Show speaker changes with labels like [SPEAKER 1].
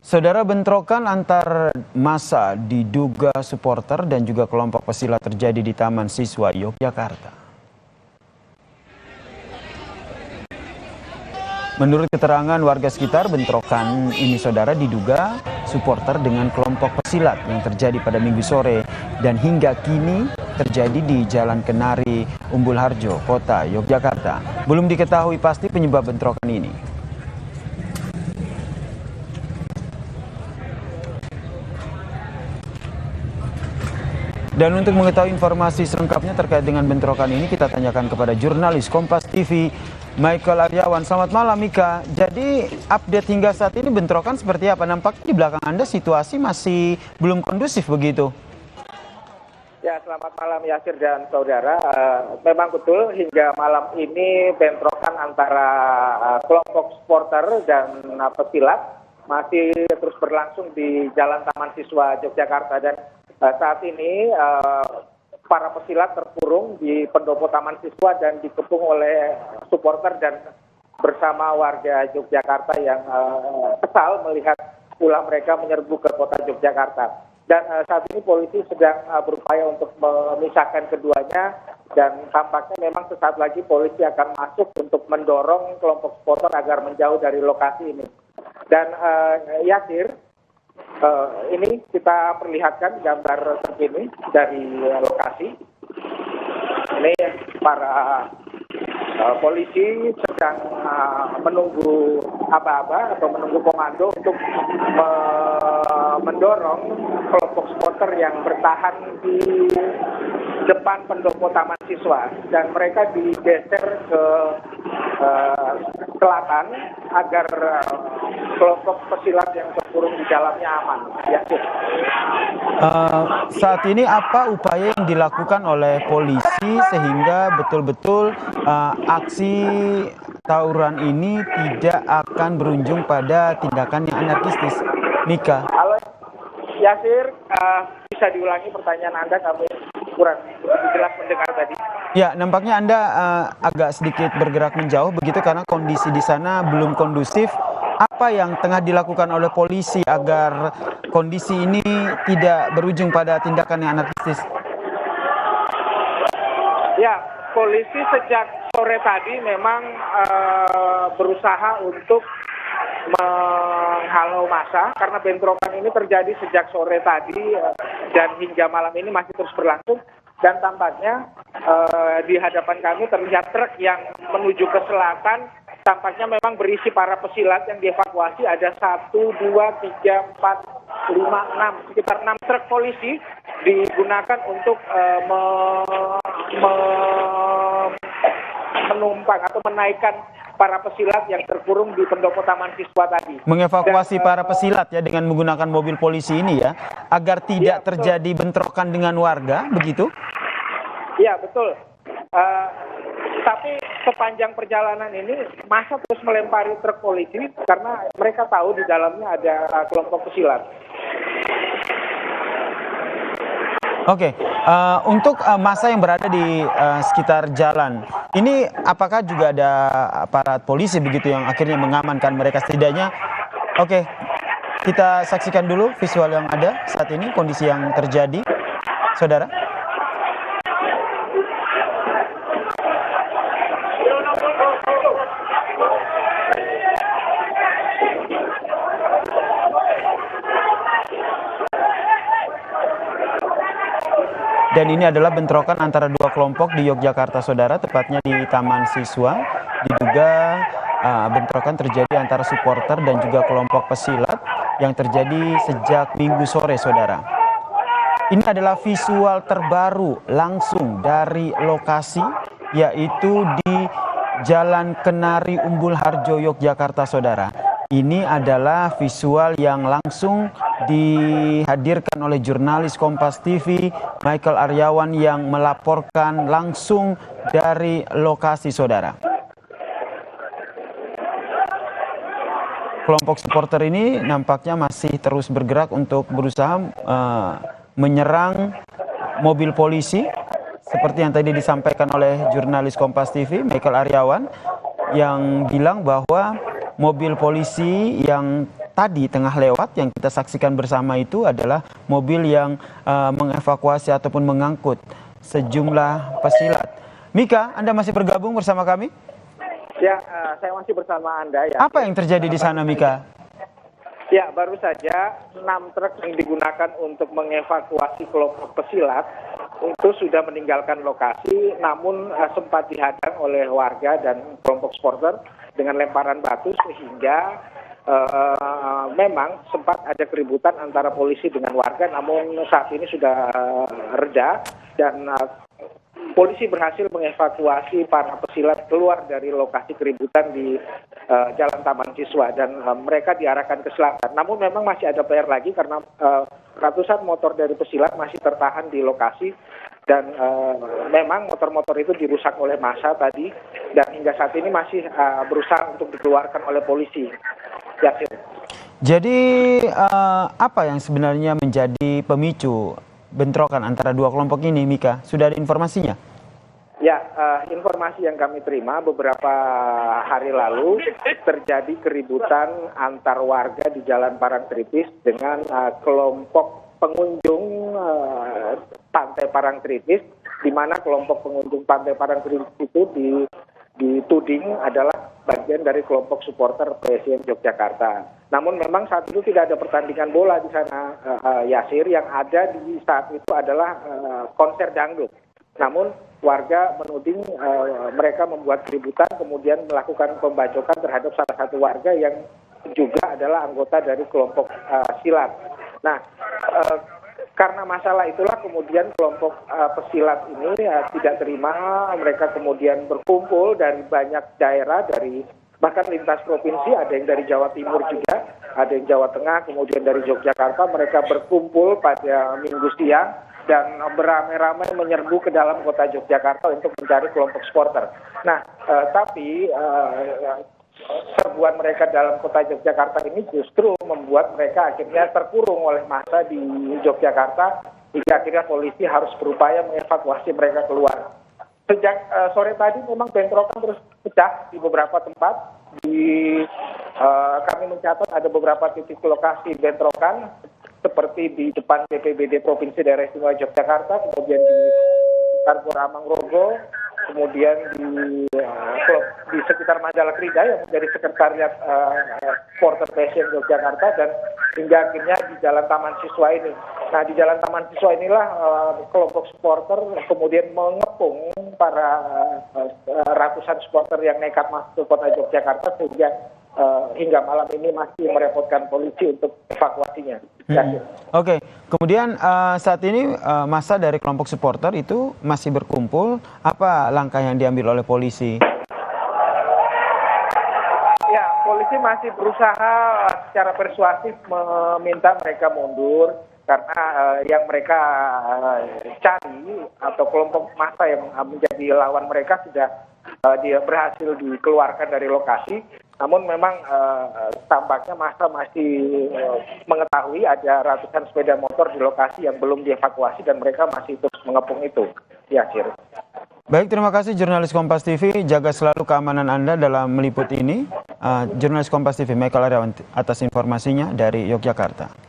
[SPEAKER 1] Saudara, bentrokan antar massa diduga supporter dan juga kelompok pesilat terjadi di Taman Siswa Yogyakarta. Menurut keterangan warga sekitar, bentrokan ini saudara diduga supporter dengan kelompok pesilat yang terjadi pada Minggu sore dan hingga kini terjadi di Jalan Kenari, Umbul Harjo, Kota Yogyakarta. Belum diketahui pasti penyebab bentrokan ini. Dan untuk mengetahui informasi selengkapnya terkait dengan bentrokan ini, kita tanyakan kepada jurnalis Kompas TV, Michael Aryawan. Selamat malam, Mika. Jadi update hingga saat ini bentrokan seperti apa? Nampaknya di belakang Anda situasi masih belum kondusif begitu.
[SPEAKER 2] Ya, selamat malam Yasir dan saudara. Memang betul hingga malam ini bentrokan antara kelompok supporter dan pesilat masih terus berlangsung di Jalan Taman Siswa Yogyakarta, dan saat ini para pesilat terkurung di pendopo Taman Siswa dan dikepung oleh supporter dan bersama warga Yogyakarta yang kesal melihat ulah mereka menyerbu ke kota Yogyakarta. Dan saat ini polisi sedang berupaya untuk memisahkan keduanya, dan tampaknya memang sesaat lagi polisi akan masuk untuk mendorong kelompok supporter agar menjauh dari lokasi ini. Dan Yasir, ini kita perlihatkan gambar terkini dari lokasi. Ini para polisi sedang menunggu aba-aba atau menunggu komando untuk mendorong kelompok supporter yang bertahan di depan pendopo Taman Siswa, dan mereka digeser ke selatan agar kelompok pesilat yang terkurung di dalamnya aman. Ya,
[SPEAKER 1] saat ini apa upaya yang dilakukan oleh polisi sehingga betul-betul aksi tawuran ini tidak akan berujung pada tindakan yang anarkistis, Mika?
[SPEAKER 2] Halo Yasir, bisa diulangi pertanyaan Anda, kami kurang begitu jelas mendengar tadi.
[SPEAKER 1] Ya, nampaknya Anda agak sedikit bergerak menjauh begitu karena kondisi di sana belum kondusif. Apa yang tengah dilakukan oleh polisi agar kondisi ini tidak berujung pada tindakan yang anarkistis?
[SPEAKER 2] Ya, polisi sejak sore tadi memang berusaha untuk menghalau massa karena bentrokan ini terjadi sejak sore tadi dan hingga malam ini masih terus berlangsung. Dan tampaknya di hadapan kami terlihat truk yang menuju ke selatan, tampaknya memang berisi para pesilat yang dievakuasi. Ada 1, 2, 3, 4, 5, 6, sekitar 6 truk polisi digunakan untuk menumpang atau menaikkan para pesilat yang terkurung di pendopo Taman Siswa tadi.
[SPEAKER 1] Mengevakuasi para pesilat ya dengan menggunakan mobil polisi ini ya, agar tidak terjadi bentrokan dengan warga, begitu?
[SPEAKER 2] Iya, betul. Tapi sepanjang perjalanan ini massa terus melempari truk polisi karena mereka tahu di dalamnya ada kelompok pesilat.
[SPEAKER 1] Oke, untuk massa yang berada di sekitar jalan, ini apakah juga ada aparat polisi begitu yang akhirnya mengamankan mereka setidaknya? Oke, kita saksikan dulu visual yang ada saat ini, kondisi yang terjadi, saudara. Dan ini adalah bentrokan antara dua kelompok di Yogyakarta, saudara, tepatnya di Taman Siswa. Diduga bentrokan terjadi antara supporter dan juga kelompok pesilat yang terjadi sejak Minggu sore, saudara. Ini adalah visual terbaru langsung dari lokasi, yaitu di Jalan Kenari, Umbul Harjo, Yogyakarta, saudara. Ini adalah visual yang langsung dihadirkan oleh jurnalis Kompas TV, Michael Aryawan, yang melaporkan langsung dari lokasi, saudara. Kelompok supporter ini nampaknya masih terus bergerak untuk berusaha menyerang mobil polisi seperti yang tadi disampaikan oleh jurnalis Kompas TV, Michael Aryawan, yang bilang bahwa mobil polisi yang tadi tengah lewat yang kita saksikan bersama itu adalah mobil yang mengevakuasi ataupun mengangkut sejumlah pesilat. Mika, Anda masih bergabung bersama kami?
[SPEAKER 2] Ya, saya masih bersama Anda. Ya.
[SPEAKER 1] Apa yang terjadi di sana, Mika?
[SPEAKER 2] Ya, baru saja 6 truk yang digunakan untuk mengevakuasi kelompok pesilat itu sudah meninggalkan lokasi, namun sempat dihadang oleh warga dan kelompok supporter dengan lemparan batu sehingga memang sempat ada keributan antara polisi dengan warga, namun saat ini sudah reda dan polisi berhasil mengevakuasi para pesilat keluar dari lokasi keributan di Jalan Taman Siswa dan mereka diarahkan ke selatan. Namun memang masih ada PR lagi karena ratusan motor dari pesilat masih tertahan di lokasi dan memang motor-motor itu dirusak oleh massa tadi dan hingga saat ini masih berusaha untuk dikeluarkan oleh polisi. Yasir.
[SPEAKER 1] Jadi apa yang sebenarnya menjadi pemicu bentrokan antara dua kelompok ini, Mika? Sudah ada informasinya?
[SPEAKER 2] Ya, informasi yang kami terima beberapa hari lalu terjadi keributan antar warga di Jalan Parangtritis dengan kelompok pengunjung Pantai Parangtritis, di mana kelompok pengunjung Pantai Parangtritis itu dituding adalah bagian dari kelompok supporter PSIM Yogyakarta. Namun memang saat itu tidak ada pertandingan bola di sana, Yasir. Yang ada di saat itu adalah konser dangdut. Namun warga menuding mereka membuat keributan, kemudian melakukan pembacokan terhadap salah satu warga yang juga adalah anggota dari kelompok silat. Nah, karena masalah itulah kemudian kelompok pesilat ini tidak terima, mereka kemudian berkumpul dari banyak daerah, dari bahkan lintas provinsi, ada yang dari Jawa Timur juga, ada yang Jawa Tengah, kemudian dari Yogyakarta, mereka berkumpul pada Minggu siang dan beramai-ramai menyerbu ke dalam kota Yogyakarta untuk mencari kelompok supporter. Nah, tapi serbuan mereka dalam kota Yogyakarta ini justru membuat mereka akhirnya terkurung oleh massa di Yogyakarta hingga akhirnya polisi harus berupaya mengevakuasi mereka keluar. Sejak sore tadi memang bentrokan terus pecah di beberapa tempat. Kami mencatat ada beberapa titik lokasi bentrokan seperti di depan BPBD Provinsi Daerah Istimewa Yogyakarta, kemudian di Karpur Amangrogo, kemudian di sekitar Majalah Krida yang menjadi sekretariat supporter PSIM Yogyakarta dan hingga akhirnya di Jalan Taman Siswa ini. Nah, di Jalan Taman Siswa inilah kelompok supporter kemudian mengepung para ratusan supporter yang nekat masuk ke kota Yogyakarta sehingga hingga malam ini masih merepotkan polisi untuk evakuasinya.
[SPEAKER 1] Oke, kemudian saat ini massa dari kelompok supporter itu masih berkumpul. Apa langkah yang diambil oleh polisi?
[SPEAKER 2] Ya, polisi masih berusaha secara persuasif meminta mereka mundur karena yang mereka cari atau kelompok massa yang menjadi lawan mereka sudah dia berhasil dikeluarkan dari lokasi. Namun memang tampaknya massa masih mengetahui ada ratusan sepeda motor di lokasi yang belum dievakuasi dan mereka masih terus mengepung itu. Ya, Sir.
[SPEAKER 1] Baik, terima kasih jurnalis Kompas TV. Jaga selalu keamanan Anda dalam meliput ini. Jurnalis Kompas TV Michael Aryawan atas informasinya dari Yogyakarta.